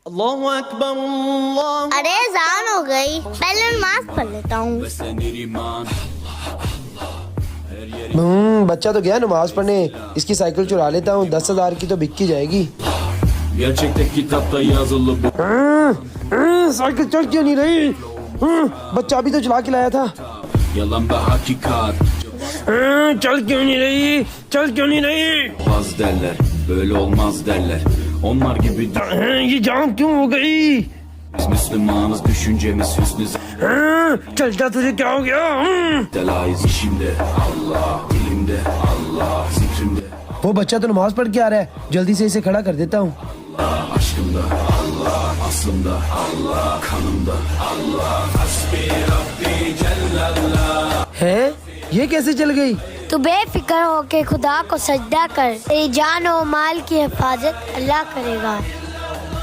अल्लाहु अकबर अल्लाह। अरे जान हो गई, पहले नमाज पढ़ लेता हूँ। बच्चा तो गया नमाज पढ़ने, इसकी साइकिल चुरा लेता हूँ, 10,000 की तो बिक जाएगी। Gerçekte kitapta yazılı bu. Cycle चल क्यों नहीं रही? बच्चा अभी तो चला के लाया था। Yalan ve hakikat. चल क्यों नहीं रही? चल क्यों नहीं रही? Olmaz derler. Böyle olmaz derler. Onlar gibi ये जाम क्यों हो गई? biz Müslümanız, düşüncemiz hüsnü चलता तुझे क्या हो गया? zelayız. İşimde Allah, dilimde Allah, zikrimde वो बच्चा तो नमाज पढ़ के आ रहा है, जल्दी से इसे खड़ा कर देता हूँ। Allah, aşkımda Allah, aslımda Allah, kanımda Allah. Hasbi Rabbi Cellallah. है ये कैसे चल गई? तू बेफिक्र होके खुदा को सजदा कर, तेरी जान और माल की हिफाजत अल्लाह करेगा।